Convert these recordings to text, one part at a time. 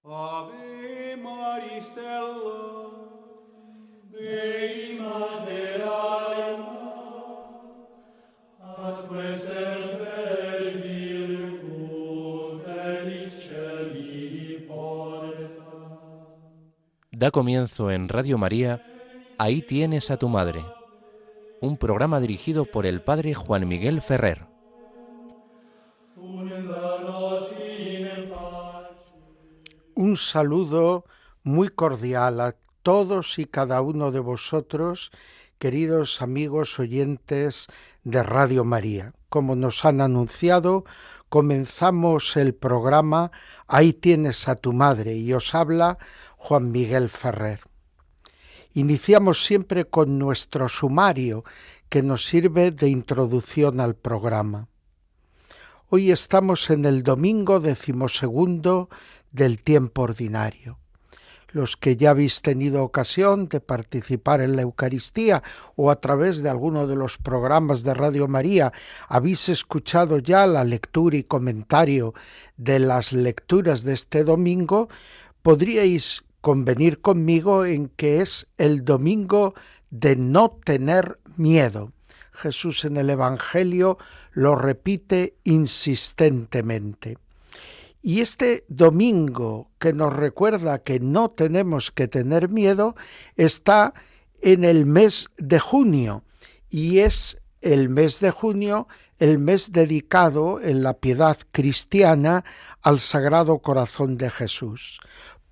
Ave Maria Stella, Dei Mater Alma, atque semper Virgo felis celi porta. Da comienzo en Radio María, Ahí tienes a tu madre, un programa dirigido por el padre Juan Miguel Ferrer. Un saludo muy cordial a todos y cada uno de vosotros, queridos amigos oyentes de Radio María. Como nos han anunciado, comenzamos el programa Ahí tienes a tu madre y os habla Juan Miguel Ferrer. Iniciamos siempre con nuestro sumario que nos sirve de introducción al programa. Hoy estamos en el domingo 12º del tiempo ordinario. Los que ya habéis tenido ocasión de participar en la Eucaristía o a través de alguno de los programas de Radio María, habéis escuchado ya la lectura y comentario de las lecturas de este domingo, podríais convenir conmigo en que es el domingo de no tener miedo. Jesús en el Evangelio lo repite insistentemente. Y este domingo que nos recuerda que no tenemos que tener miedo está en el mes de junio, y es el mes de junio el mes dedicado en la piedad cristiana al Sagrado Corazón de Jesús.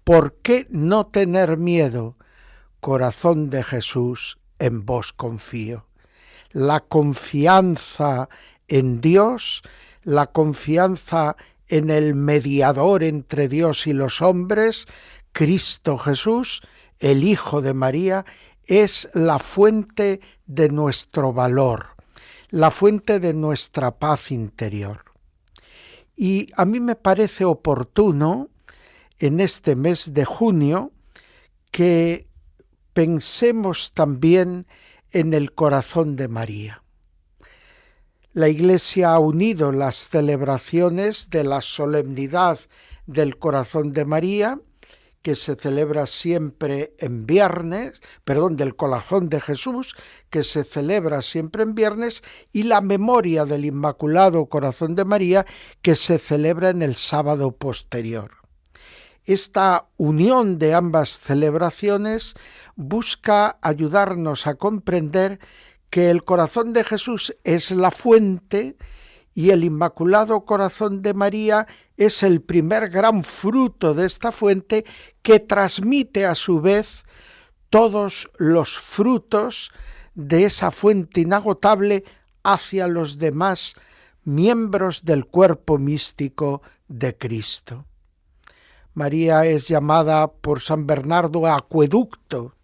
¿Por qué no tener miedo? Corazón de Jesús, en vos confío. La confianza en Dios, la confianza en el mediador entre Dios y los hombres, Cristo Jesús, el Hijo de María, es la fuente de nuestro valor, la fuente de nuestra paz interior. Y a mí me parece oportuno en este mes de junio que pensemos también en el corazón de María. La Iglesia ha unido las celebraciones de la solemnidad del corazón de María, que se celebra siempre en viernes, del corazón de Jesús, que se celebra siempre en viernes, y la memoria del Inmaculado Corazón de María, que se celebra en el sábado posterior. Esta unión de ambas celebraciones busca ayudarnos a comprender que el corazón de Jesús es la fuente y el Inmaculado Corazón de María es el primer gran fruto de esta fuente que transmite a su vez todos los frutos de esa fuente inagotable hacia los demás miembros del cuerpo místico de Cristo. María es llamada por San Bernardo acueducto,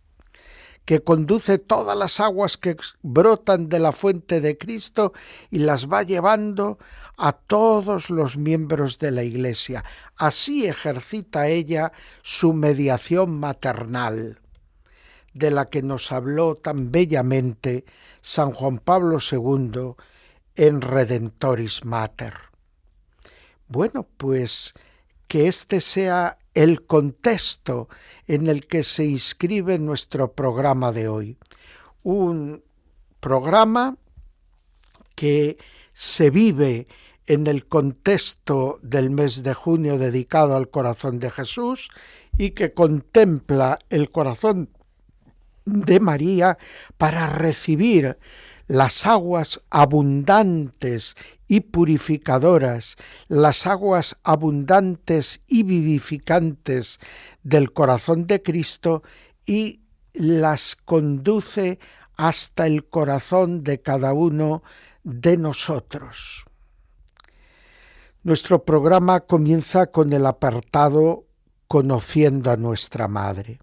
que conduce todas las aguas que brotan de la fuente de Cristo y las va llevando a todos los miembros de la Iglesia. Así ejercita ella su mediación maternal, de la que nos habló tan bellamente San Juan Pablo II en Redentoris Mater. Bueno, pues que este sea el contexto en el que se inscribe nuestro programa de hoy. Un programa que se vive en el contexto del mes de junio dedicado al corazón de Jesús y que contempla el corazón de María para recibir las aguas abundantes y purificadoras, las aguas abundantes y vivificantes del corazón de Cristo y las conduce hasta el corazón de cada uno de nosotros. Nuestro programa comienza con el apartado Conociendo a nuestra Madre.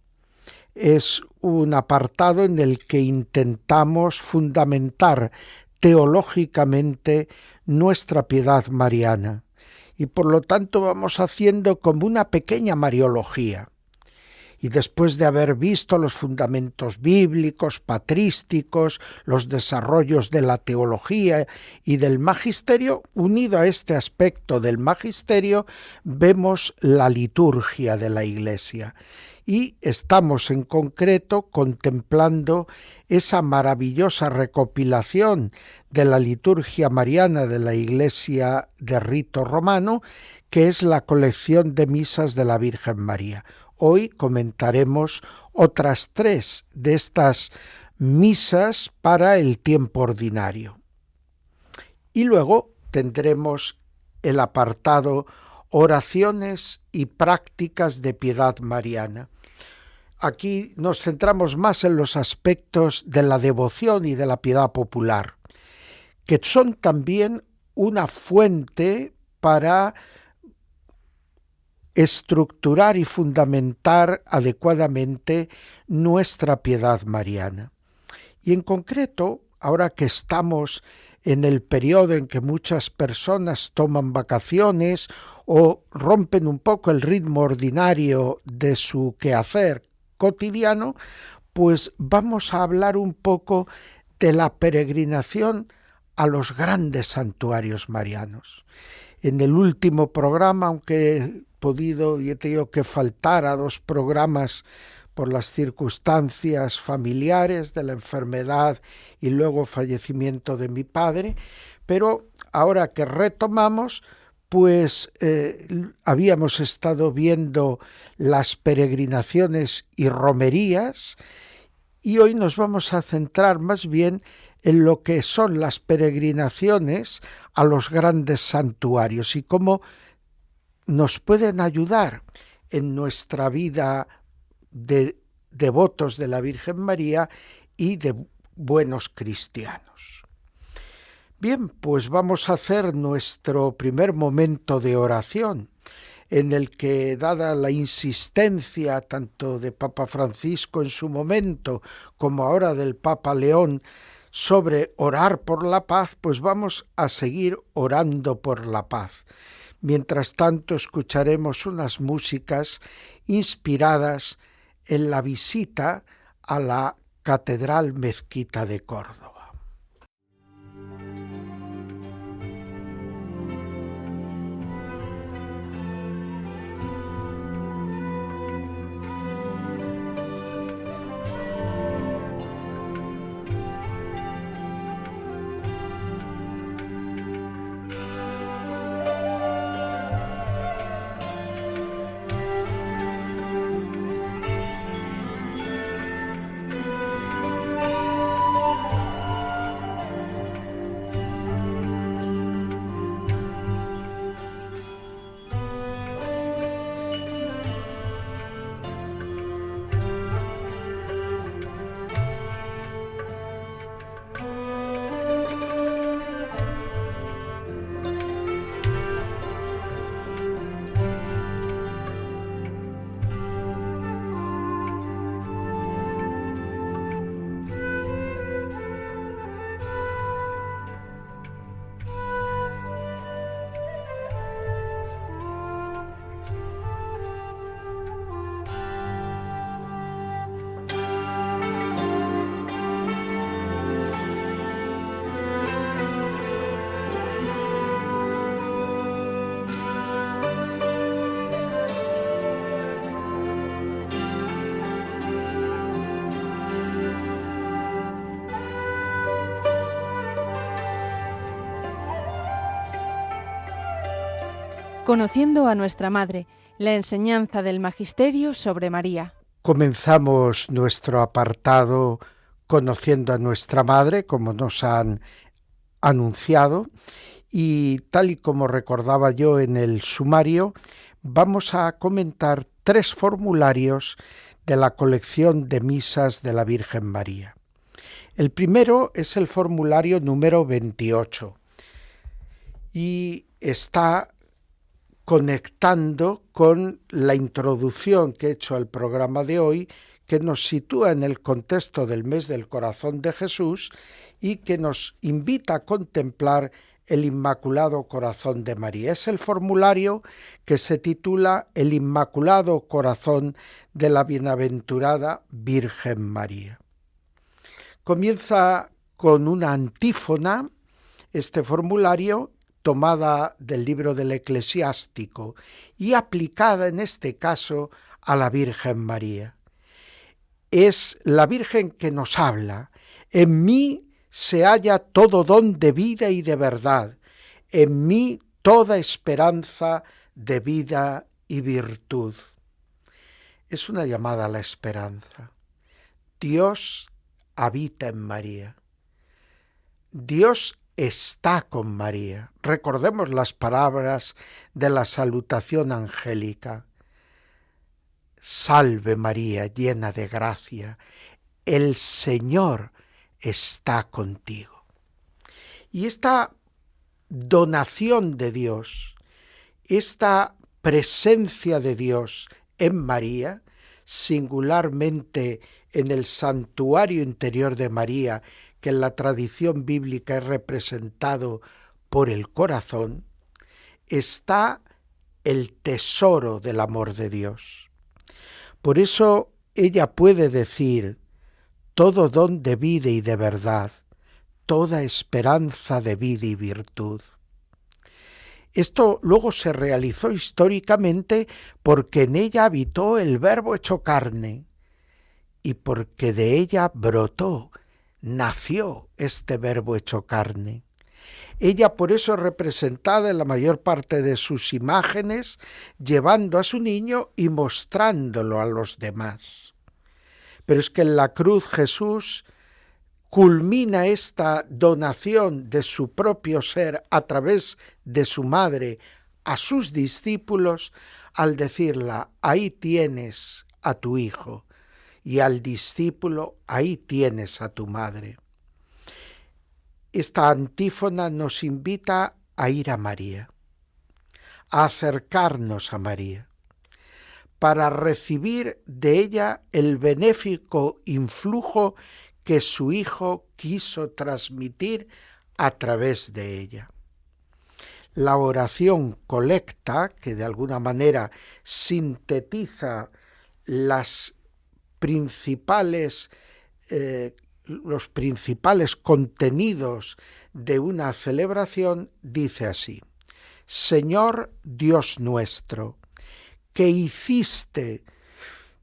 Es un apartado en el que intentamos fundamentar teológicamente nuestra piedad mariana y por lo tanto vamos haciendo como una pequeña mariología. Y después de haber visto los fundamentos bíblicos, patrísticos, los desarrollos de la teología y del magisterio, unido a este aspecto del magisterio, vemos la liturgia de la Iglesia. Y estamos en concreto contemplando esa maravillosa recopilación de la liturgia mariana de la Iglesia de rito romano, que es la colección de misas de la Virgen María. Hoy comentaremos otras 3 de estas misas para el tiempo ordinario. Y luego tendremos el apartado Oraciones y prácticas de piedad mariana. Aquí nos centramos más en los aspectos de la devoción y de la piedad popular, que son también una fuente para estructurar y fundamentar adecuadamente nuestra piedad mariana. Y en concreto, ahora que estamos en el periodo en que muchas personas toman vacaciones o rompen un poco el ritmo ordinario de su quehacer cotidiano, pues vamos a hablar un poco de la peregrinación a los grandes santuarios marianos. En el último programa, aunque he podido y he tenido que faltar a 2 programas por las circunstancias familiares de la enfermedad y luego fallecimiento de mi padre, pero ahora que retomamos, pues habíamos estado viendo las peregrinaciones y romerías, y hoy nos vamos a centrar más bien en lo que son las peregrinaciones a los grandes santuarios y cómo nos pueden ayudar en nuestra vida de devotos de la Virgen María y de buenos cristianos. Bien, pues vamos a hacer nuestro primer momento de oración, en el que, dada la insistencia tanto de Papa Francisco en su momento como ahora del Papa León sobre orar por la paz, pues vamos a seguir orando por la paz. Mientras tanto, escucharemos unas músicas inspiradas en la visita a la Catedral Mezquita de Córdoba. Conociendo a nuestra Madre, la enseñanza del Magisterio sobre María. Comenzamos nuestro apartado Conociendo a nuestra Madre, como nos han anunciado, y tal y como recordaba yo en el sumario, vamos a comentar 3 formularios de la colección de misas de la Virgen María. El primero es el formulario número 28 y está conectando con la introducción que he hecho al programa de hoy, que nos sitúa en el contexto del mes del Corazón de Jesús y que nos invita a contemplar el Inmaculado Corazón de María. Es el formulario que se titula El Inmaculado Corazón de la Bienaventurada Virgen María. Comienza con una antífona, este formulario, tomada del libro del Eclesiástico y aplicada en este caso a la Virgen María. Es la Virgen que nos habla. En mí se halla todo don de vida y de verdad, en mí toda esperanza de vida y virtud. Es una llamada a la esperanza. Dios habita en María. Dios está con María. Recordemos las palabras de la salutación angélica. Salve María, llena de gracia, el Señor está contigo. Y esta donación de Dios, esta presencia de Dios en María, singularmente en el santuario interior de María, que en la tradición bíblica es representado por el corazón, está el tesoro del amor de Dios. Por eso ella puede decir: todo don de vida y de verdad, toda esperanza de vida y virtud. Esto luego se realizó históricamente porque en ella habitó el Verbo hecho carne y porque de ella brotó, nació este Verbo hecho carne. Ella por eso es representada en la mayor parte de sus imágenes, llevando a su niño y mostrándolo a los demás. Pero es que en la cruz Jesús culmina esta donación de su propio ser a través de su madre a sus discípulos al decirla: ahí tienes a tu hijo, y al discípulo: ahí tienes a tu madre. Esta antífona nos invita a ir a María, a acercarnos a María, para recibir de ella el benéfico influjo que su Hijo quiso transmitir a través de ella. La oración colecta, que de alguna manera sintetiza los principales contenidos de una celebración, dice así: Señor Dios nuestro, que hiciste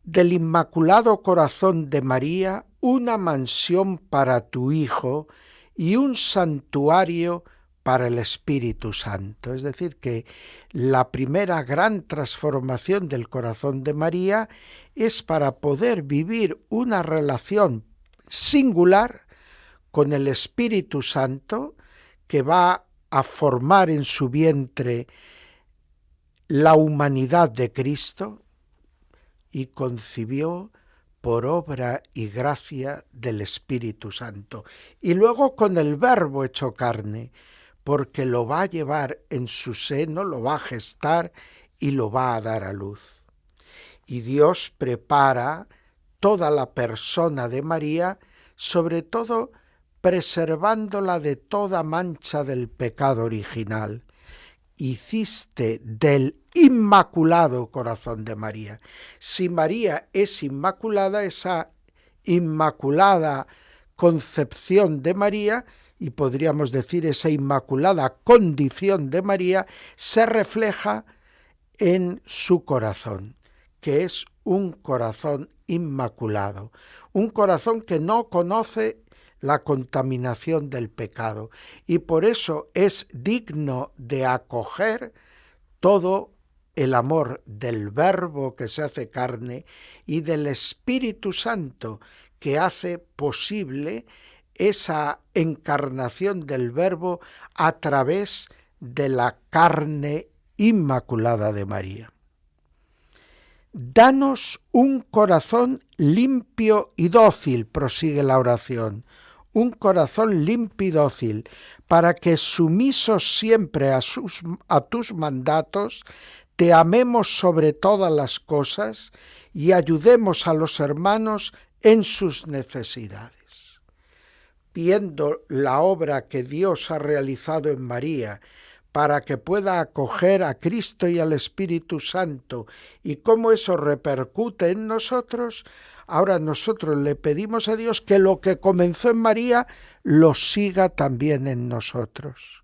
del Inmaculado Corazón de María una mansión para tu Hijo y un santuario para el Espíritu Santo. Es decir, que la primera gran transformación del corazón de María es para poder vivir una relación singular con el Espíritu Santo, que va a formar en su vientre la humanidad de Cristo, y concibió por obra y gracia del Espíritu Santo. Y luego con el Verbo hecho carne, porque lo va a llevar en su seno, lo va a gestar y lo va a dar a luz. Y Dios prepara toda la persona de María, sobre todo preservándola de toda mancha del pecado original. Hiciste del Inmaculado Corazón de María. Si María es inmaculada, esa inmaculada concepción de María, y podríamos decir esa inmaculada condición de María, se refleja en su corazón, que es un corazón inmaculado, un corazón que no conoce la contaminación del pecado, y por eso es digno de acoger todo el amor del Verbo que se hace carne y del Espíritu Santo que hace posible esa encarnación del Verbo a través de la carne inmaculada de María. Danos un corazón limpio y dócil, prosigue la oración, un corazón limpio y dócil, para que sumisos siempre a tus mandatos, te amemos sobre todas las cosas y ayudemos a los hermanos en sus necesidades. viendo la obra que Dios ha realizado en María, para que pueda acoger a Cristo y al Espíritu Santo, y cómo eso repercute en nosotros, ahora nosotros le pedimos a Dios que lo que comenzó en María lo siga también en nosotros,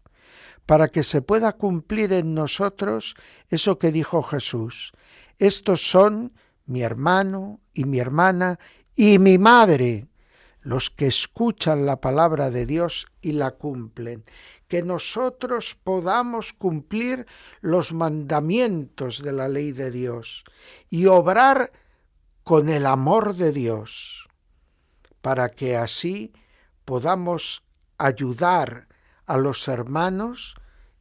para que se pueda cumplir en nosotros eso que dijo Jesús: estos son mi hermano y mi hermana y mi madre, los que escuchan la palabra de Dios y la cumplen. Que nosotros podamos cumplir los mandamientos de la ley de Dios y obrar con el amor de Dios, para que así podamos ayudar a los hermanos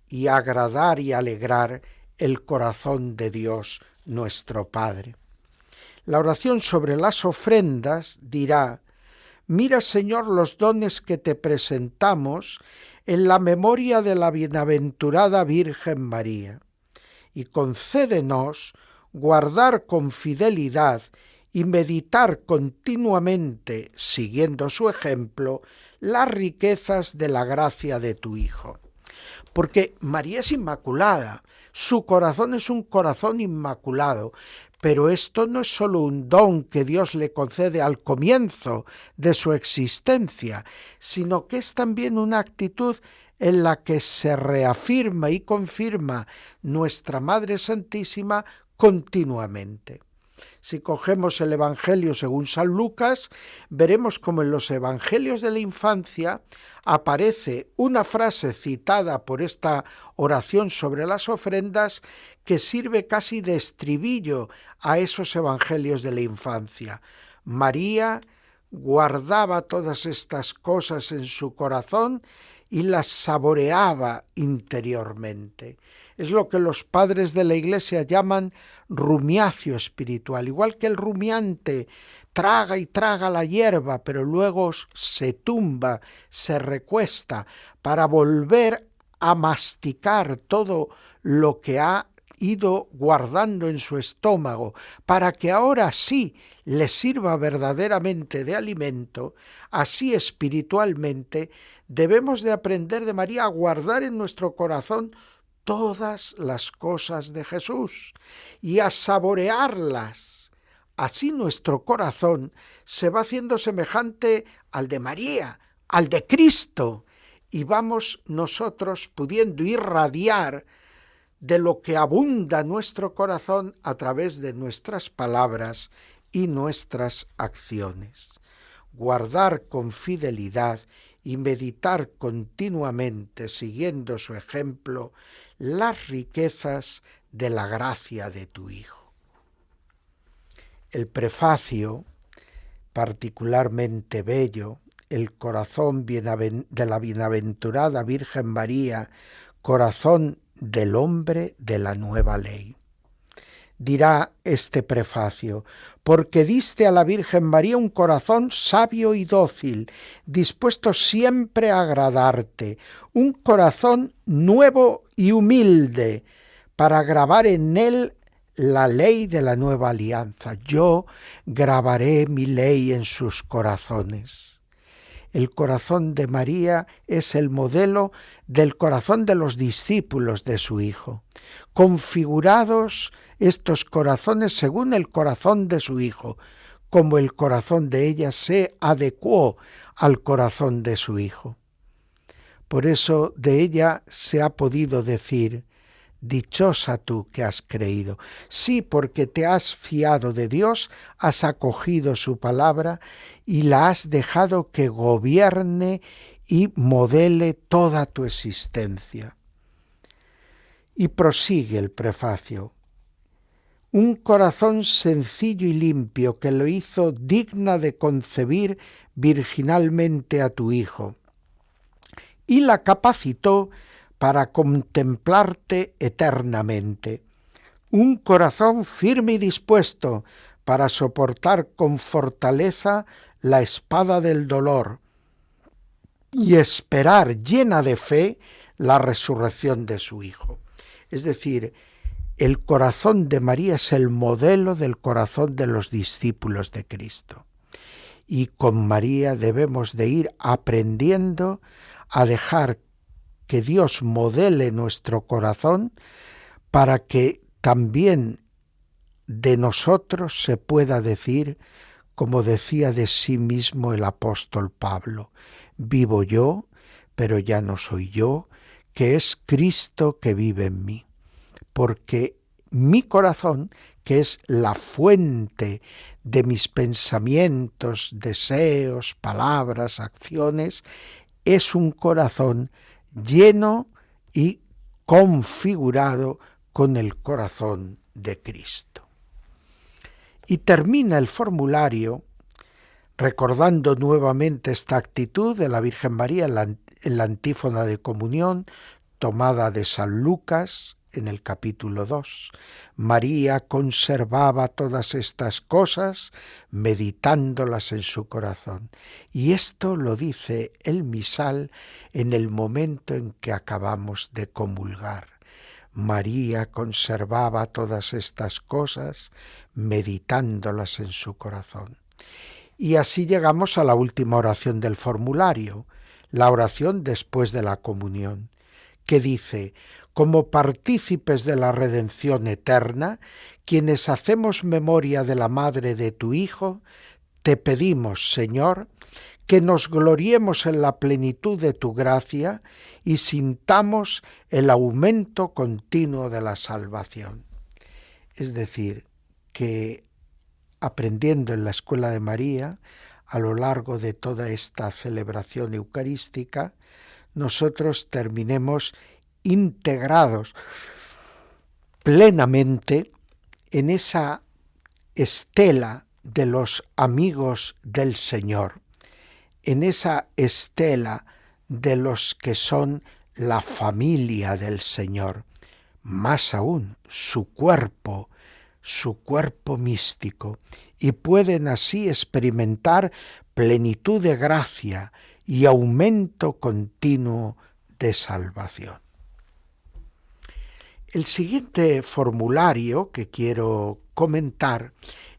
y agradar y alegrar el corazón de Dios nuestro Padre. La oración sobre las ofrendas dirá: mira, Señor, los dones que te presentamos en la memoria de la bienaventurada Virgen María, y concédenos guardar con fidelidad y meditar continuamente, siguiendo su ejemplo, las riquezas de la gracia de tu Hijo. Porque María es inmaculada, su corazón es un corazón inmaculado, pero esto no es solo un don que Dios le concede al comienzo de su existencia, sino que es también una actitud en la que se reafirma y confirma nuestra Madre Santísima continuamente. Si cogemos el Evangelio según San Lucas, veremos como en los Evangelios de la infancia aparece una frase citada por esta oración sobre las ofrendas que sirve casi de estribillo a esos Evangelios de la infancia. María guardaba todas estas cosas en su corazón y las saboreaba interiormente. Es lo que los padres de la Iglesia llaman rumiacio espiritual. Igual que el rumiante traga y traga la hierba, pero luego se tumba, se recuesta para volver a masticar todo lo que ha ido guardando en su estómago, para que ahora sí le sirva verdaderamente de alimento, así espiritualmente debemos de aprender de María a guardar en nuestro corazón todas las cosas de Jesús y a saborearlas. Así nuestro corazón se va haciendo semejante al de María, al de Cristo, y vamos nosotros pudiendo irradiar de lo que abunda nuestro corazón a través de nuestras palabras y nuestras acciones. Guardar con fidelidad y meditar continuamente, siguiendo su ejemplo, las riquezas de la gracia de tu Hijo. El prefacio, particularmente bello, el corazón de la bienaventurada Virgen María, corazón del hombre de la nueva ley. Dirá este prefacio: porque diste a la Virgen María un corazón sabio y dócil, dispuesto siempre a agradarte, un corazón nuevo y humilde, para grabar en él la ley de la nueva alianza. Yo grabaré mi ley en sus corazones. El corazón de María es el modelo del corazón de los discípulos de su Hijo, configurados estos corazones según el corazón de su Hijo, como el corazón de ella se adecuó al corazón de su Hijo. Por eso de ella se ha podido decir: dichosa tú que has creído. Sí, porque te has fiado de Dios, has acogido su palabra y la has dejado que gobierne y modele toda tu existencia. Y prosigue el prefacio: un corazón sencillo y limpio que lo hizo digna de concebir virginalmente a tu Hijo y la capacitó para contemplarte eternamente. Un corazón firme y dispuesto para soportar con fortaleza la espada del dolor y esperar llena de fe la resurrección de su Hijo. Es decir, el corazón de María es el modelo del corazón de los discípulos de Cristo. y con María debemos de ir aprendiendo a dejar que Dios modele nuestro corazón para que también de nosotros se pueda decir, como decía de sí mismo el apóstol Pablo, vivo yo, pero ya no soy yo, que es Cristo que vive en mí. Porque mi corazón, que es la fuente de mis pensamientos, deseos, palabras, acciones, es un corazón lleno y configurado con el corazón de Cristo. Y termina el formulario recordando nuevamente esta actitud de la Virgen María en la antífona de comunión tomada de San Lucas en el capítulo 2. María conservaba todas estas cosas meditándolas en su corazón. Y esto lo dice el misal en el momento en que acabamos de comulgar. María conservaba todas estas cosas meditándolas en su corazón. Y así llegamos a la última oración del formulario, la oración después de la comunión, que dice: como partícipes de la redención eterna, quienes hacemos memoria de la madre de tu Hijo, te pedimos, Señor, que nos gloriemos en la plenitud de tu gracia y sintamos el aumento continuo de la salvación. Es decir, que aprendiendo en la Escuela de María, a lo largo de toda esta celebración eucarística, nosotros terminemos integrados plenamente en esa estela de los amigos del Señor, en esa estela de los que son la familia del Señor, más aún su cuerpo místico, y pueden así experimentar plenitud de gracia y aumento continuo de salvación. El siguiente formulario que quiero comentar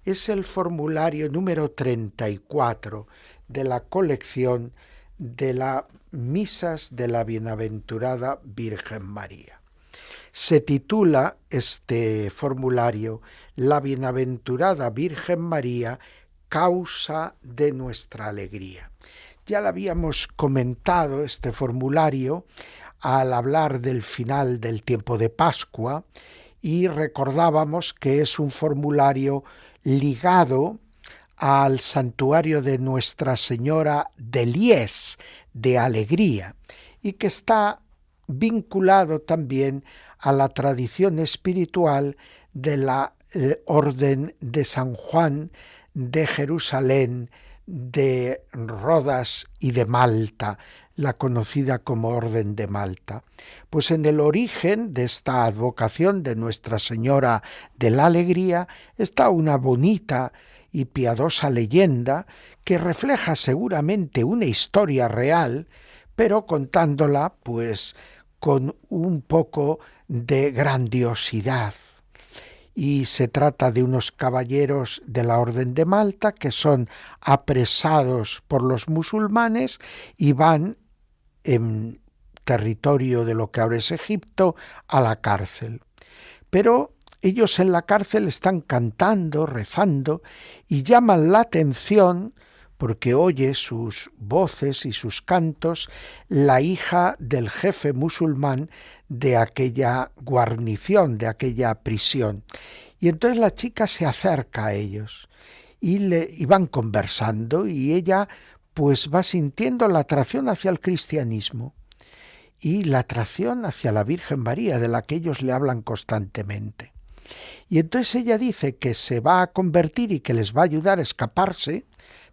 es el formulario número 34 de la colección de las misas de la Bienaventurada Virgen María. Se titula este formulario La Bienaventurada Virgen María, causa de nuestra alegría. Ya lo habíamos comentado este formulario al hablar del final del tiempo de Pascua y recordábamos que es un formulario ligado al santuario de Nuestra Señora de Lies, de Alegría, y que está vinculado también a la tradición espiritual de la Orden de San Juan de Jerusalén, de Rodas y de Malta, la conocida como Orden de Malta. Pues en el origen de esta advocación de Nuestra Señora de la Alegría está una bonita y piadosa leyenda que refleja seguramente una historia real, pero contándola pues con un poco de grandiosidad. Y se trata de unos caballeros de la Orden de Malta que son apresados por los musulmanes y van en territorio de lo que ahora es Egipto a la cárcel. Pero ellos en la cárcel están cantando, rezando y llaman la atención porque oye sus voces y sus cantos la hija del jefe musulmán de aquella guarnición, de aquella prisión. Y entonces la chica se acerca a ellos y van conversando y ella pues va sintiendo la atracción hacia el cristianismo y la atracción hacia la Virgen María, de la que ellos le hablan constantemente. Y entonces ella dice que se va a convertir y que les va a ayudar a escaparse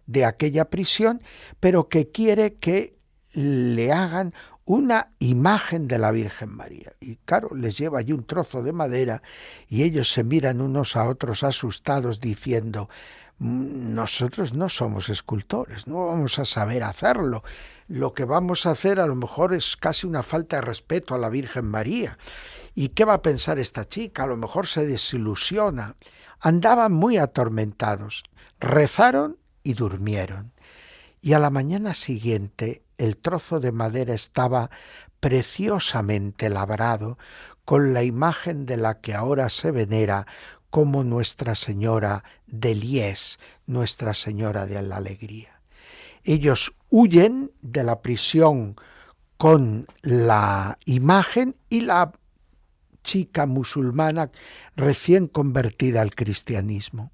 de aquella prisión, pero que quiere que le hagan una imagen de la Virgen María. Y claro, les lleva allí un trozo de madera y ellos se miran unos a otros asustados diciendo: nosotros no somos escultores, no vamos a saber hacerlo. Lo que vamos a hacer a lo mejor es casi una falta de respeto a la Virgen María. ¿Y qué va a pensar esta chica? A lo mejor se desilusiona. Andaban muy atormentados. Rezaron y durmieron. Y a la mañana siguiente el trozo de madera estaba preciosamente labrado con la imagen de la que ahora se venera como Nuestra Señora de Lies, Nuestra Señora de la Alegría. Ellos huyen de la prisión con la imagen y la chica musulmana recién convertida al cristianismo.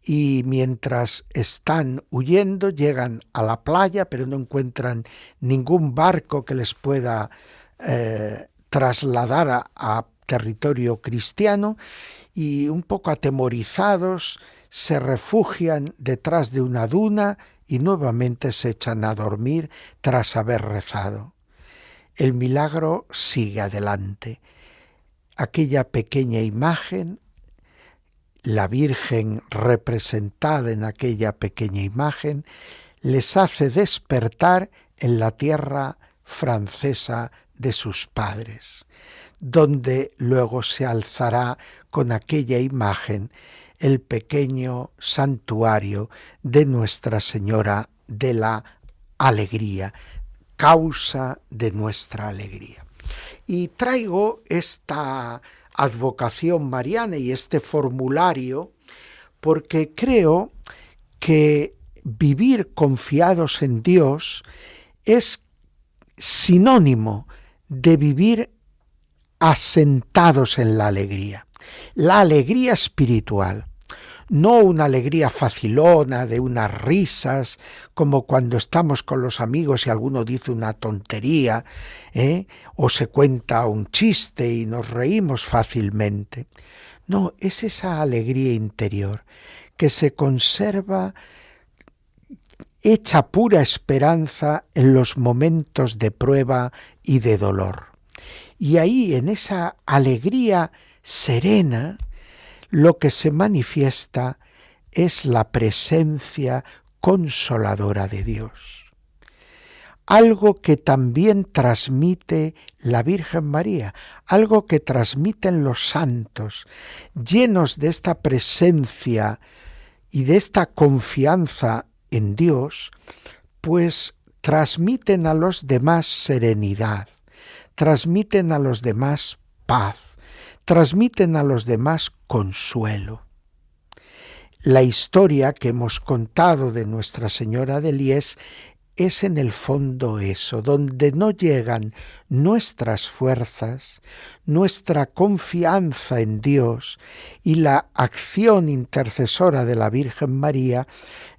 Y mientras están huyendo llegan a la playa, pero no encuentran ningún barco que les pueda trasladar a territorio cristiano, y un poco atemorizados se refugian detrás de una duna y nuevamente se echan a dormir tras haber rezado. El milagro sigue adelante. Aquella pequeña imagen, la Virgen representada en aquella pequeña imagen, les hace despertar en la tierra francesa de sus padres, donde luego se alzará con aquella imagen el pequeño santuario de Nuestra Señora de la Alegría, causa de nuestra alegría. Y traigo esta advocación mariana y este formulario porque creo que vivir confiados en Dios es sinónimo de vivir asentados en la alegría espiritual, no una alegría facilona de unas risas, como cuando estamos con los amigos y alguno dice una tontería, o se cuenta un chiste y nos reímos fácilmente. No, es esa alegría interior que se conserva hecha pura esperanza en los momentos de prueba y de dolor. Y ahí, en esa alegría serena, lo que se manifiesta es la presencia consoladora de Dios. Algo que también transmite la Virgen María, algo que transmiten los santos, llenos de esta presencia y de esta confianza en Dios, pues transmiten a los demás serenidad, transmiten a los demás paz, transmiten a los demás consuelo. La historia que hemos contado de Nuestra Señora de Lies es en el fondo eso, donde no llegan nuestras fuerzas, nuestra confianza en Dios y la acción intercesora de la Virgen María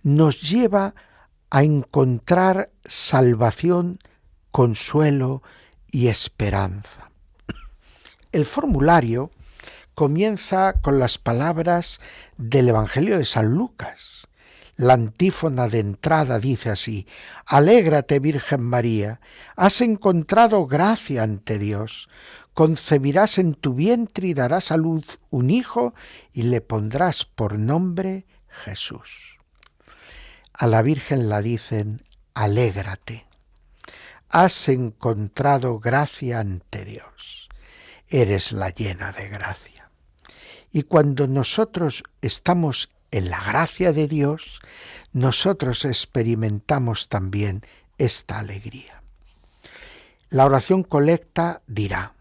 nos lleva a encontrar salvación, consuelo y esperanza. El formulario comienza con las palabras del Evangelio de San Lucas. La antífona de entrada dice así: Alégrate, Virgen María, has encontrado gracia ante Dios, concebirás en tu vientre y darás a luz un hijo y le pondrás por nombre Jesús. A la Virgen la dicen: alégrate, has encontrado gracia ante Dios, eres la llena de gracia. Y cuando nosotros estamos en la gracia de Dios, nosotros experimentamos también esta alegría. La oración colecta dirá: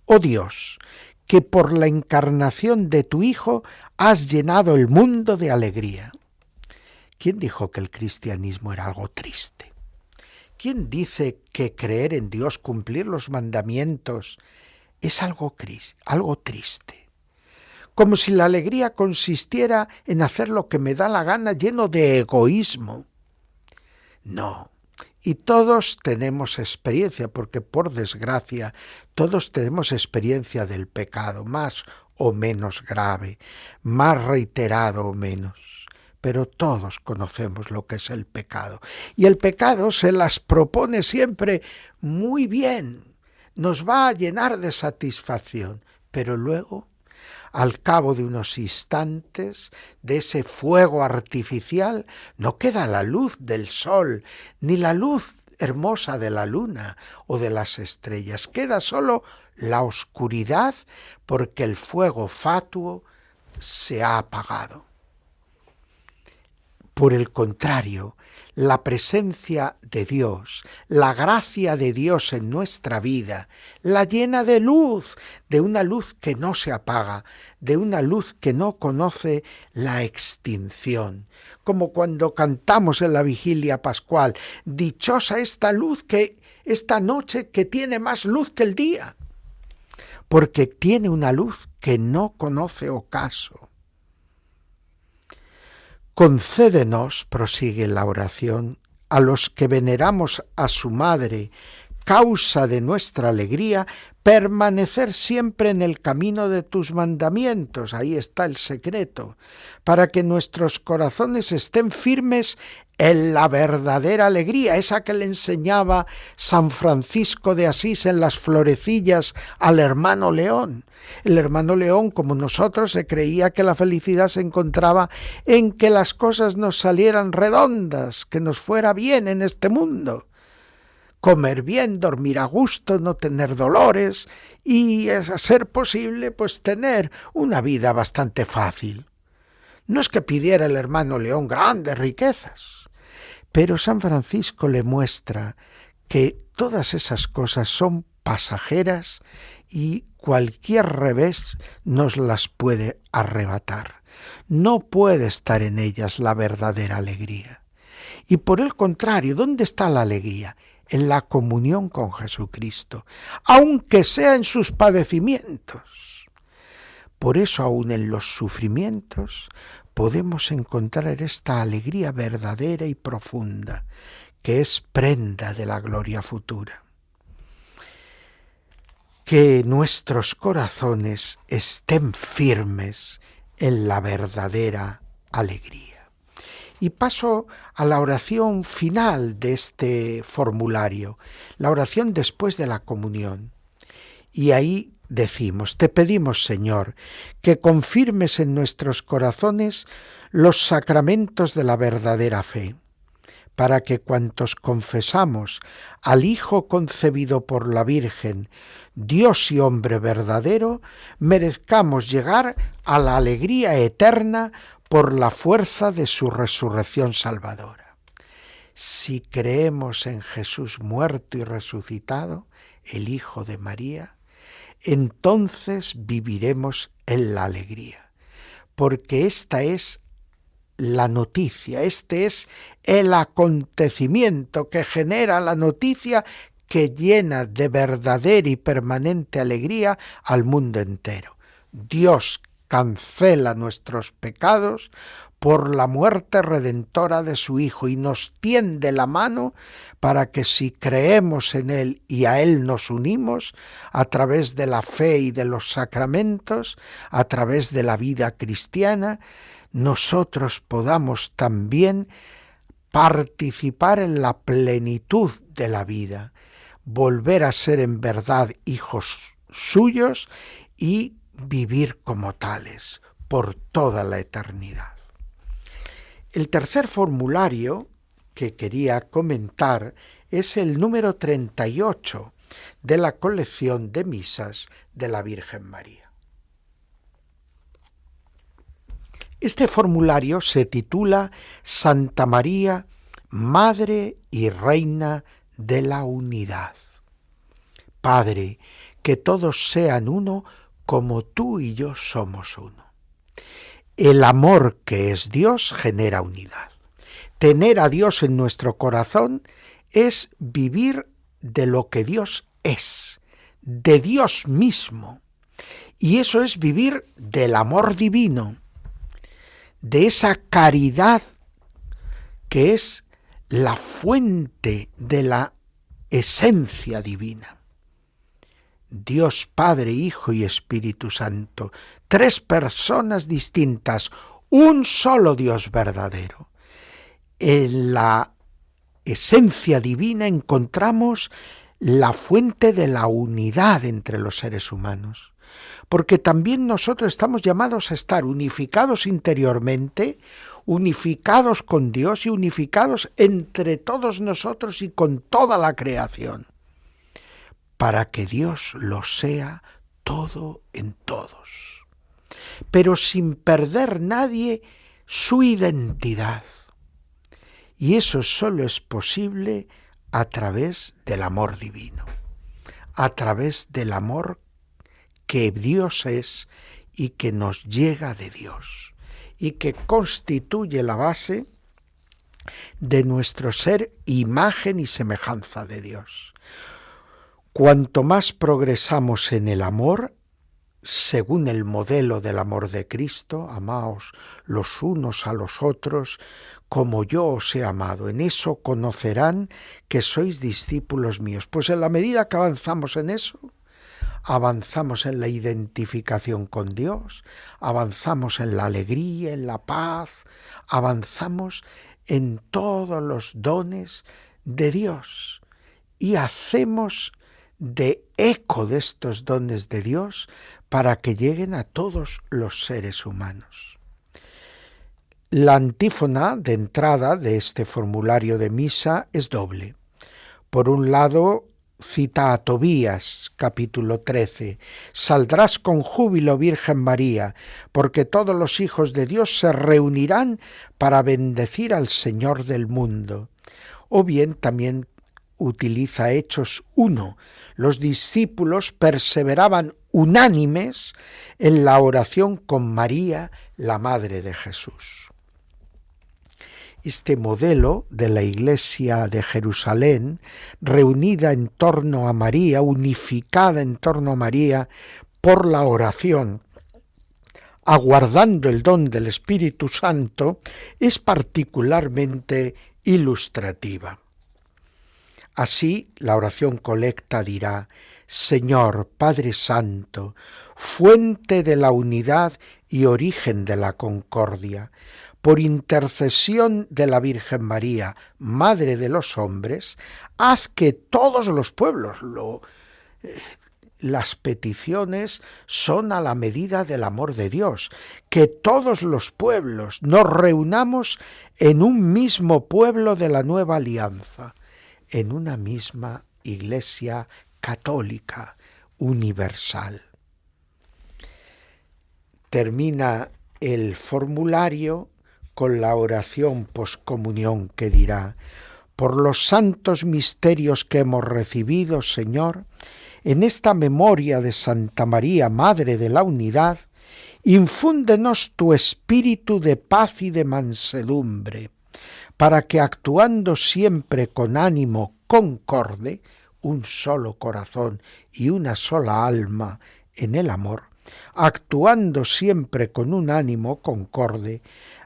oh Dios, que por la encarnación de tu Hijo has llenado el mundo de alegría. ¿Quién dijo que el cristianismo era algo triste? ¿Quién dice que creer en Dios, cumplir los mandamientos, es algo triste? Como si la alegría consistiera en hacer lo que me da la gana, lleno de egoísmo. No, y todos tenemos experiencia, porque por desgracia todos tenemos experiencia del pecado, más o menos grave, más reiterado o menos. Pero todos conocemos lo que es el pecado. Y el pecado se las propone siempre muy bien, nos va a llenar de satisfacción, pero luego, al cabo de unos instantes, de ese fuego artificial, no queda la luz del sol, ni la luz hermosa de la luna o de las estrellas. Queda solo la oscuridad, porque el fuego fatuo se ha apagado. Por el contrario, la presencia de Dios, la gracia de Dios en nuestra vida, la llena de luz, de una luz que no se apaga, de una luz que no conoce la extinción. Como cuando cantamos en la vigilia pascual, dichosa esta luz esta noche que tiene más luz que el día, porque tiene una luz que no conoce ocaso. Concédenos, prosigue la oración, a los que veneramos a su Madre, causa de nuestra alegría, permanecer siempre en el camino de tus mandamientos, ahí está el secreto, para que nuestros corazones estén firmes en la verdadera alegría, esa que le enseñaba San Francisco de Asís en las florecillas al hermano León. El hermano León, como nosotros, se creía que la felicidad se encontraba en que las cosas nos salieran redondas, que nos fuera bien en este mundo. Comer bien, dormir a gusto, no tener dolores y, a ser posible, pues tener una vida bastante fácil. No es que pidiera el hermano León grandes riquezas, pero San Francisco le muestra que todas esas cosas son pasajeras y cualquier revés nos las puede arrebatar. No puede estar en ellas la verdadera alegría. Y por el contrario, ¿dónde está la alegría? En la comunión con Jesucristo, aunque sea en sus padecimientos. Por eso, aun en los sufrimientos, podemos encontrar esta alegría verdadera y profunda, que es prenda de la gloria futura. Que nuestros corazones estén firmes en la verdadera alegría. Y paso a la oración final de este formulario, la oración después de la comunión. Y ahí decimos: te pedimos, Señor, que confirmes en nuestros corazones los sacramentos de la verdadera fe, para que cuantos confesamos al Hijo concebido por la Virgen, Dios y hombre verdadero, merezcamos llegar a la alegría eterna por la fuerza de su resurrección salvadora. Si creemos en Jesús muerto y resucitado, el Hijo de María, entonces viviremos en la alegría, porque esta es la noticia, este es el acontecimiento que genera la noticia que llena de verdadera y permanente alegría al mundo entero. Dios cancela nuestros pecados por la muerte redentora de su Hijo y nos tiende la mano para que, si creemos en Él y a Él nos unimos a través de la fe y de los sacramentos, a través de la vida cristiana, nosotros podamos también participar en la plenitud de la vida, volver a ser en verdad hijos suyos y vivir como tales por toda la eternidad. El tercer formulario que quería comentar es el número 38 de la colección de misas de la Virgen María. Este formulario se titula Santa María, Madre y Reina de la Unidad. Padre, que todos sean uno como tú y yo somos uno. El amor que es Dios genera unidad. Tener a Dios en nuestro corazón es vivir de lo que Dios es, de Dios mismo. Y eso es vivir del amor divino, de esa caridad que es la fuente de la esencia divina. Dios Padre, Hijo y Espíritu Santo, tres personas distintas, un solo Dios verdadero. En la esencia divina encontramos la fuente de la unidad entre los seres humanos, porque también nosotros estamos llamados a estar unificados interiormente, unificados con Dios y unificados entre todos nosotros y con toda la creación, para que Dios lo sea todo en todos, pero sin perder nadie su identidad. Y eso solo es posible a través del amor divino, a través del amor que Dios es y que nos llega de Dios, y que constituye la base de nuestro ser, imagen y semejanza de Dios. Cuanto más progresamos en el amor, según el modelo del amor de Cristo, amaos los unos a los otros como yo os he amado, en eso conocerán que sois discípulos míos. Pues en la medida que avanzamos en eso, avanzamos en la identificación con Dios, avanzamos en la alegría, en la paz, avanzamos en todos los dones de Dios y hacemos de eco de estos dones de Dios para que lleguen a todos los seres humanos. La antífona de entrada de este formulario de misa es doble. Por un lado, cita a Tobías, capítulo 13, «Saldrás con júbilo, Virgen María, porque todos los hijos de Dios se reunirán para bendecir al Señor del mundo». O bien también utiliza Hechos 1. Los discípulos perseveraban unánimes en la oración con María, la Madre de Jesús. Este modelo de la Iglesia de Jerusalén, reunida en torno a María, unificada en torno a María por la oración, aguardando el don del Espíritu Santo, es particularmente ilustrativa. Así, la oración colecta dirá: Señor, Padre Santo, fuente de la unidad y origen de la concordia, por intercesión de la Virgen María, Madre de los hombres, haz que todos los pueblos, las peticiones son a la medida del amor de Dios, que todos los pueblos nos reunamos en un mismo pueblo de la nueva alianza, en una misma Iglesia católica, universal. Termina el formulario con la oración poscomunión que dirá: por los santos misterios que hemos recibido, Señor, en esta memoria de Santa María, Madre de la Unidad, infúndenos tu espíritu de paz y de mansedumbre, para que actuando siempre con ánimo concorde, un solo corazón y una sola alma en el amor, actuando siempre con un ánimo concorde,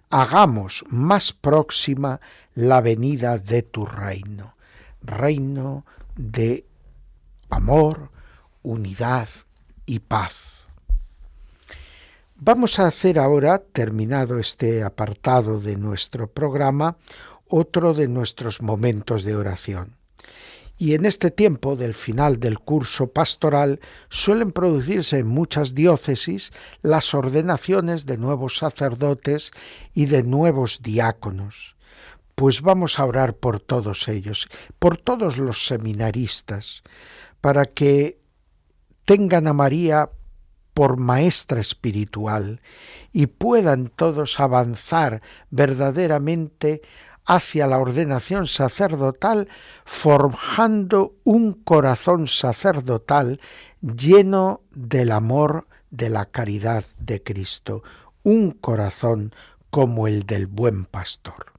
hagamos más próxima la venida de tu reino, reino de amor, unidad y paz. Vamos a hacer ahora, terminado este apartado de nuestro programa, otro de nuestros momentos de oración. Y en este tiempo del final del curso pastoral suelen producirse en muchas diócesis las ordenaciones de nuevos sacerdotes y de nuevos diáconos. Pues vamos a orar por todos ellos, por todos los seminaristas, para que tengan a María por maestra espiritual y puedan todos avanzar verdaderamente hacia la ordenación sacerdotal, forjando un corazón sacerdotal lleno del amor de la caridad de Cristo, un corazón como el del buen pastor.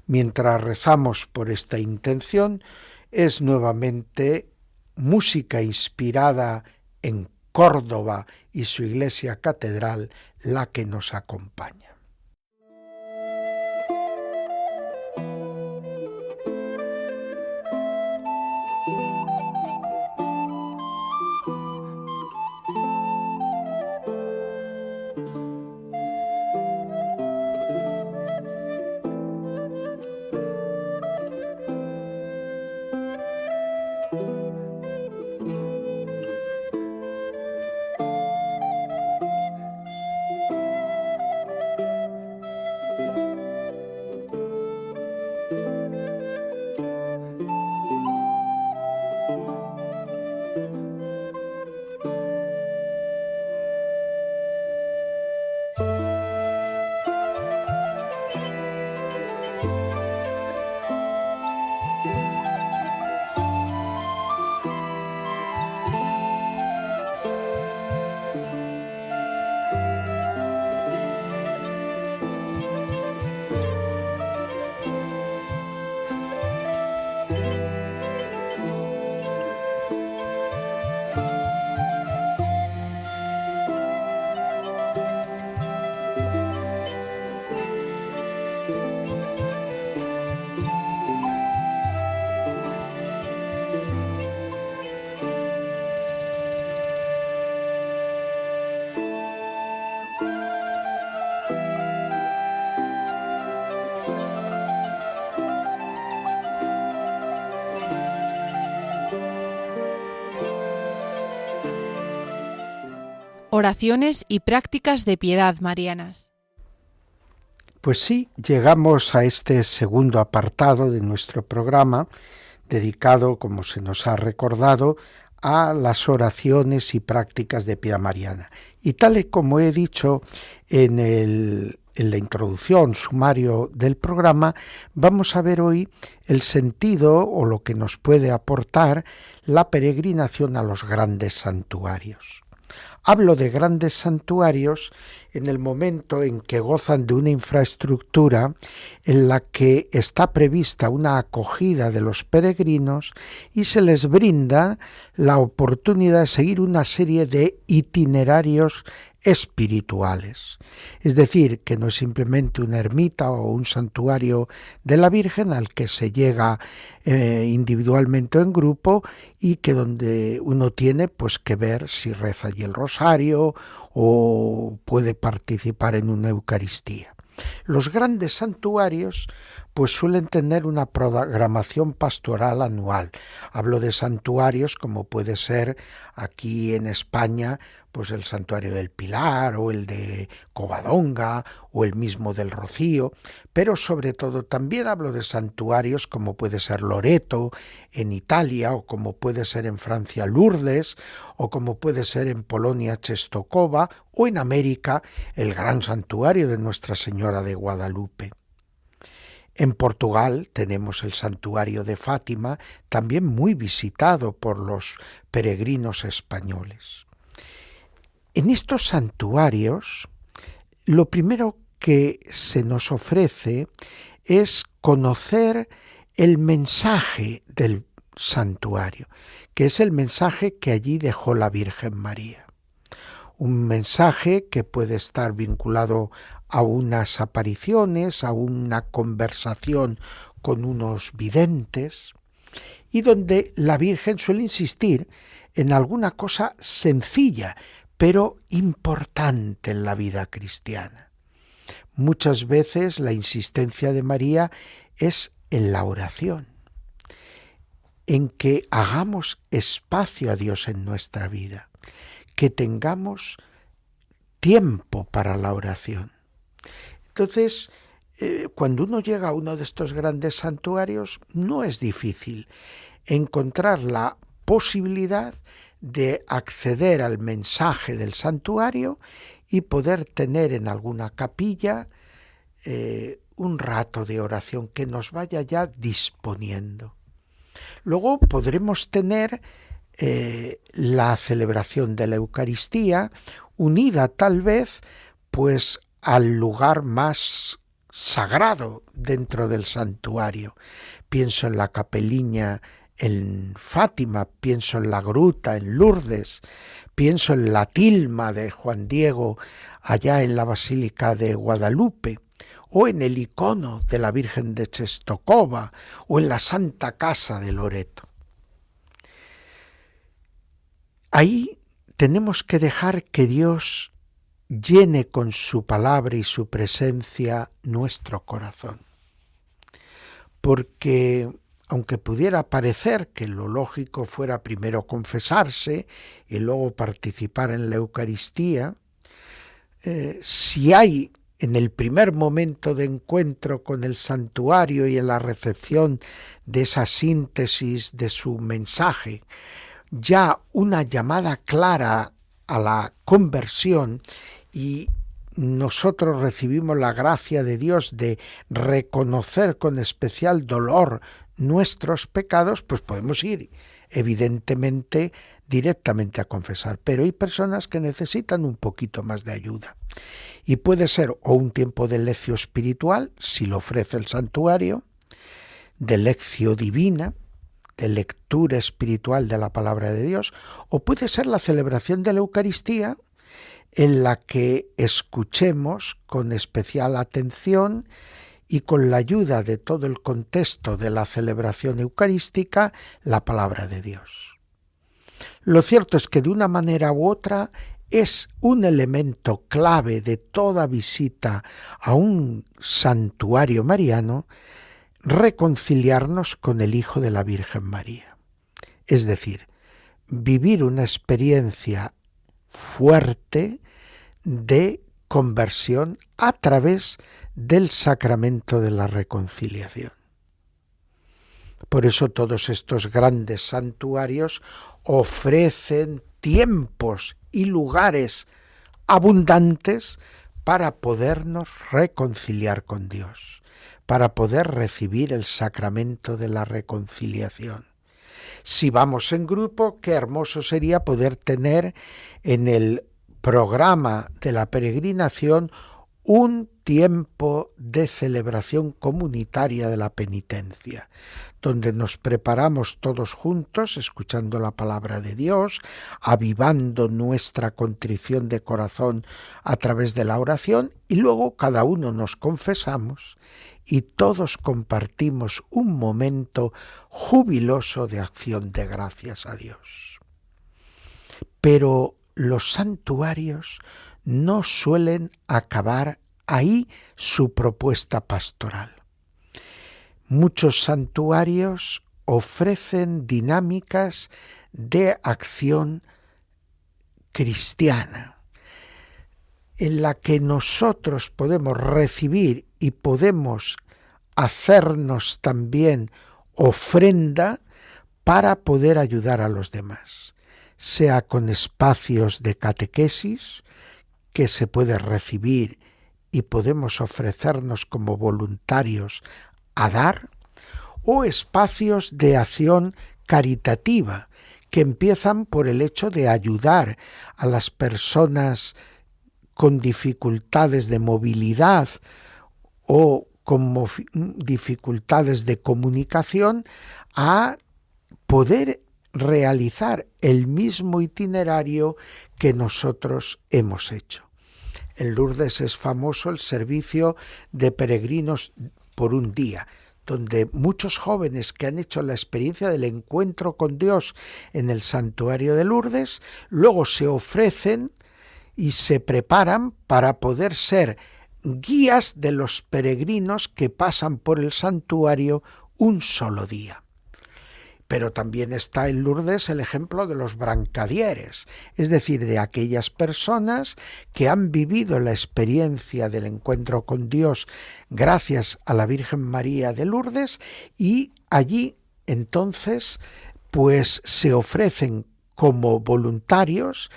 Mientras rezamos por esta intención, es nuevamente música inspirada en Córdoba y su iglesia catedral la que nos acompaña. Oraciones y prácticas de piedad marianas. Pues sí, llegamos a este segundo apartado de nuestro programa, dedicado, como se nos ha recordado, a las oraciones y prácticas de piedad mariana. Y tal y como he dicho en la introducción, sumario del programa, vamos a ver hoy el sentido o lo que nos puede aportar la peregrinación a los grandes santuarios. Hablo de grandes santuarios en el momento en que gozan de una infraestructura en la que está prevista una acogida de los peregrinos y se les brinda la oportunidad de seguir una serie de itinerarios espirituales. Es decir, que no es simplemente una ermita o un santuario de la Virgen al que se llega individualmente o en grupo y que donde uno tiene pues que ver si reza allí el rosario o puede participar en una Eucaristía. Los grandes santuarios pues suelen tener una programación pastoral anual. Hablo de santuarios como puede ser aquí en España pues el Santuario del Pilar o el de Covadonga o el mismo del Rocío, pero sobre todo también hablo de santuarios como puede ser Loreto en Italia o como puede ser en Francia Lourdes o como puede ser en Polonia Czestochowa o en América el gran santuario de Nuestra Señora de Guadalupe. En Portugal tenemos el santuario de Fátima, también muy visitado por los peregrinos españoles. En estos santuarios, lo primero que se nos ofrece es conocer el mensaje del santuario, que es el mensaje que allí dejó la Virgen María. Un mensaje que puede estar vinculado a unas apariciones, a una conversación con unos videntes, y donde la Virgen suele insistir en alguna cosa sencilla, pero importante en la vida cristiana. Muchas veces la insistencia de María es en la oración, en que hagamos espacio a Dios en nuestra vida, que tengamos tiempo para la oración. Entonces, cuando uno llega a uno de estos grandes santuarios, no es difícil encontrar la posibilidad de acceder al mensaje del santuario y poder tener en alguna capilla un rato de oración que nos vaya ya disponiendo. Luego podremos tener la celebración de la Eucaristía unida tal vez pues al lugar más sagrado dentro del santuario. Pienso en la capeliña en Fátima, pienso en la gruta en Lourdes, pienso en la tilma de Juan Diego allá en la Basílica de Guadalupe, o en el icono de la Virgen de Czestochowa, o en la Santa Casa de Loreto. Ahí tenemos que dejar que Dios llene con su palabra y su presencia nuestro corazón. Porque aunque pudiera parecer que lo lógico fuera primero confesarse y luego participar en la Eucaristía, si hay en el primer momento de encuentro con el santuario y en la recepción de esa síntesis de su mensaje, ya una llamada clara a la conversión y nosotros recibimos la gracia de Dios de reconocer con especial dolor nuestros pecados, pues podemos ir evidentemente directamente a confesar. Pero hay personas que necesitan un poquito más de ayuda. Y puede ser o un tiempo de lección espiritual, si lo ofrece el santuario, de lección divina, de lectura espiritual de la palabra de Dios, o puede ser la celebración de la Eucaristía, en la que escuchemos con especial atención y con la ayuda de todo el contexto de la celebración eucarística, la palabra de Dios. Lo cierto es que de una manera u otra es un elemento clave de toda visita a un santuario mariano reconciliarnos con el Hijo de la Virgen María. Es decir, vivir una experiencia fuerte de conversión a través del sacramento de la reconciliación. Por eso todos estos grandes santuarios ofrecen tiempos y lugares abundantes para podernos reconciliar con Dios, para poder recibir el sacramento de la reconciliación. Si vamos en grupo, qué hermoso sería poder tener en el programa de la peregrinación un tiempo de celebración comunitaria de la penitencia, donde nos preparamos todos juntos, escuchando la palabra de Dios, avivando nuestra contrición de corazón a través de la oración, y luego cada uno nos confesamos y todos compartimos un momento jubiloso de acción de gracias a Dios. Pero los santuarios no suelen acabar ahí su propuesta pastoral. Muchos santuarios ofrecen dinámicas de acción cristiana, en la que nosotros podemos recibir y podemos hacernos también ofrenda para poder ayudar a los demás, sea con espacios de catequesis que se puede recibir y podemos ofrecernos como voluntarios a dar, o espacios de acción caritativa que empiezan por el hecho de ayudar a las personas con dificultades de movilidad o con dificultades de comunicación a poder realizar el mismo itinerario que nosotros hemos hecho. En Lourdes es famoso el servicio de peregrinos por un día, donde muchos jóvenes que han hecho la experiencia del encuentro con Dios en el santuario de Lourdes, luego se ofrecen y se preparan para poder ser guías de los peregrinos que pasan por el santuario un solo día. Pero también está en Lourdes el ejemplo de los brancadieres, es decir, de aquellas personas que han vivido la experiencia del encuentro con Dios gracias a la Virgen María de Lourdes, y allí entonces pues se ofrecen como voluntarios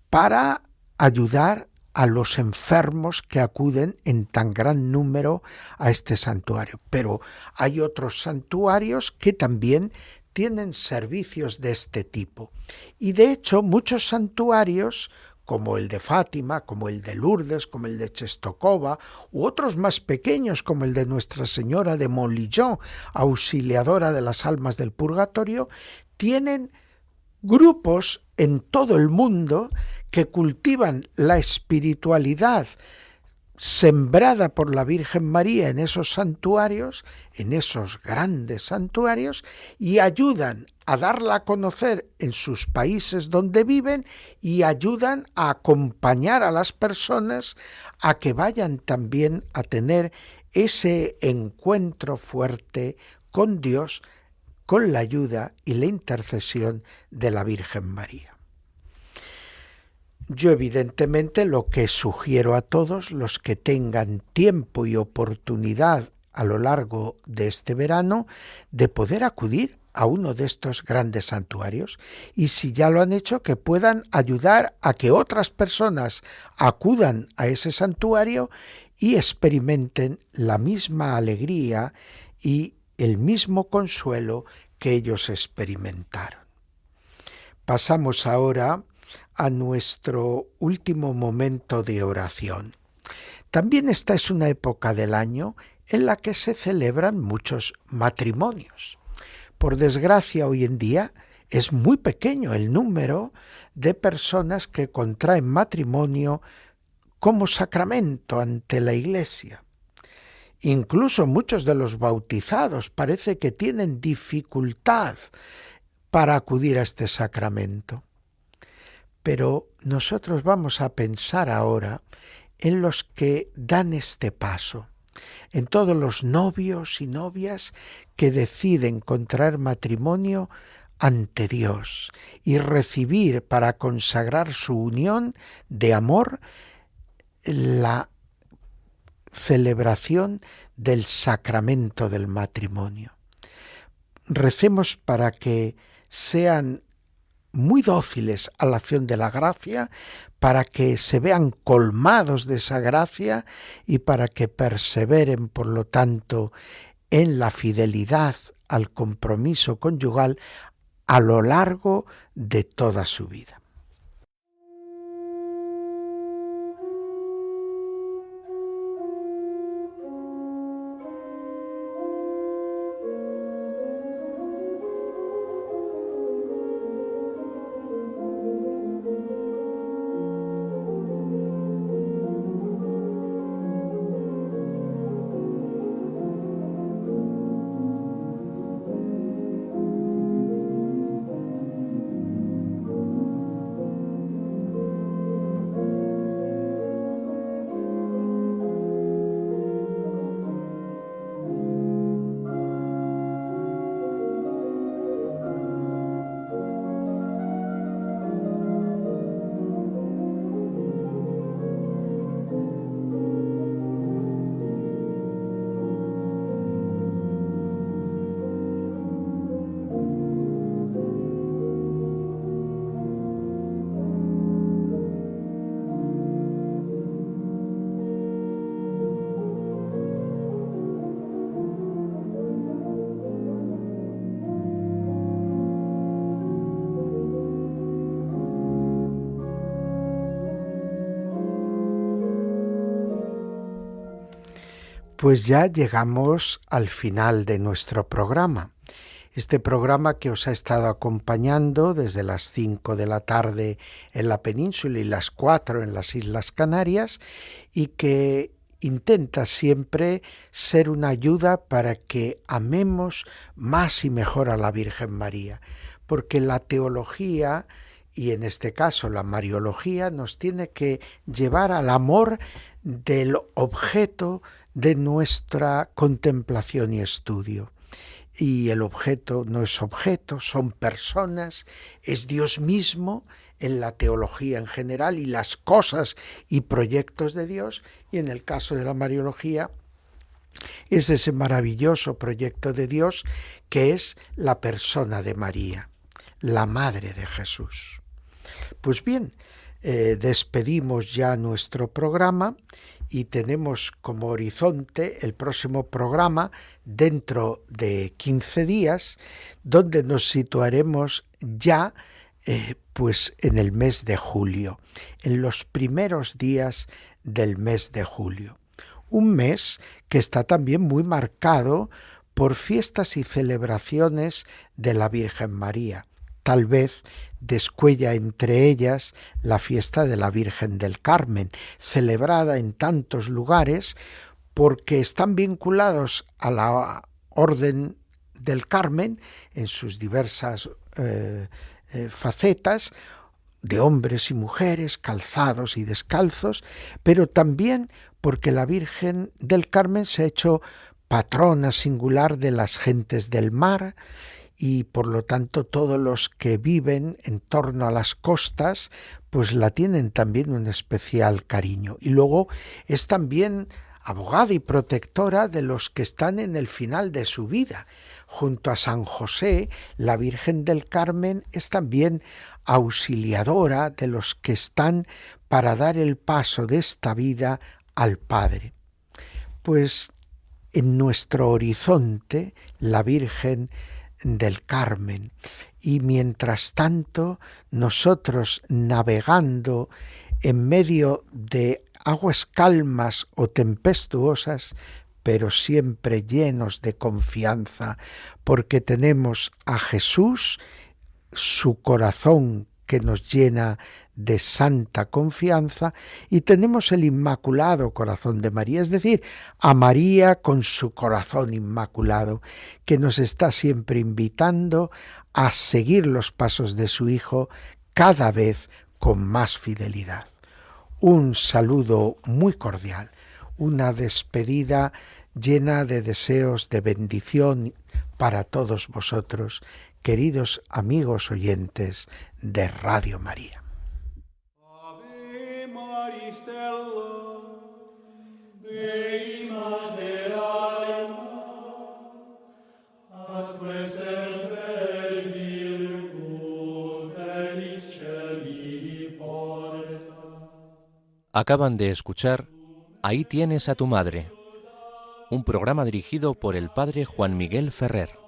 para ayudar a los enfermos que acuden en tan gran número a este santuario. Pero hay otros santuarios que también tienen servicios de este tipo. Y de hecho muchos santuarios, como el de Fátima, como el de Lourdes, como el de Czestochowa, u otros más pequeños como el de Nuestra Señora de Montligeon, auxiliadora de las almas del purgatorio, tienen grupos en todo el mundo que cultivan la espiritualidad sembrada por la Virgen María en esos santuarios, en esos grandes santuarios, y ayudan a darla a conocer en sus países donde viven y ayudan a acompañar a las personas a que vayan también a tener ese encuentro fuerte con Dios, con la ayuda y la intercesión de la Virgen María. Yo evidentemente lo que sugiero a todos los que tengan tiempo y oportunidad a lo largo de este verano de poder acudir a uno de estos grandes santuarios, y si ya lo han hecho, que puedan ayudar a que otras personas acudan a ese santuario y experimenten la misma alegría y el mismo consuelo que ellos experimentaron. Pasamos ahora a nuestro último momento de oración. También esta es una época del año en la que se celebran muchos matrimonios. Por desgracia, hoy en día es muy pequeño el número de personas que contraen matrimonio como sacramento ante la Iglesia. Incluso muchos de los bautizados parece que tienen dificultad para acudir a este sacramento. Pero nosotros vamos a pensar ahora en los que dan este paso, en todos los novios y novias que deciden contraer matrimonio ante Dios y recibir para consagrar su unión de amor la celebración del sacramento del matrimonio. Recemos para que sean muy dóciles a la acción de la gracia, para que se vean colmados de esa gracia y para que perseveren, por lo tanto, en la fidelidad al compromiso conyugal a lo largo de toda su vida. Pues ya llegamos al final de nuestro programa. Este programa que os ha estado acompañando desde las 5 de la tarde en la península y las 4 en las Islas Canarias, y que intenta siempre ser una ayuda para que amemos más y mejor a la Virgen María, porque la teología, y en este caso la mariología, nos tiene que llevar al amor del objeto de nuestra contemplación y estudio. Y el objeto no es objeto, son personas, es Dios mismo en la teología en general y las cosas y proyectos de Dios, y en el caso de la mariología es ese maravilloso proyecto de Dios que es la persona de María, la Madre de Jesús. Pues bien, despedimos ya nuestro programa y tenemos como horizonte el próximo programa dentro de 15 días, donde nos situaremos ya pues en el mes de julio, en los primeros días del mes de julio. Un mes que está también muy marcado por fiestas y celebraciones de la Virgen María. Tal vez descuella entre ellas la fiesta de la Virgen del Carmen, celebrada en tantos lugares porque están vinculados a la Orden del Carmen en sus diversas facetas, de hombres y mujeres, calzados y descalzos, pero también porque la Virgen del Carmen se ha hecho patrona singular de las gentes del mar, y por lo tanto todos los que viven en torno a las costas pues la tienen también un especial cariño. Y luego es también abogada y protectora de los que están en el final de su vida. Junto a San José, la Virgen del Carmen es también auxiliadora de los que están para dar el paso de esta vida al Padre. Pues en nuestro horizonte la Virgen del Carmen, y mientras tanto nosotros navegando en medio de aguas calmas o tempestuosas, pero siempre llenos de confianza, porque tenemos a Jesús, su corazón que nos llena de santa confianza, y tenemos el Inmaculado Corazón de María, es decir, a María con su corazón inmaculado, que nos está siempre invitando a seguir los pasos de su Hijo cada vez con más fidelidad. Un saludo muy cordial, una despedida llena de deseos de bendición para todos vosotros, queridos amigos oyentes de Radio María. Ave Maris Stella, Dei Materalem, atque semper Virgo felis celi porta. Acaban de escuchar Ahí tienes a tu madre, un programa dirigido por el padre Juan Miguel Ferrer.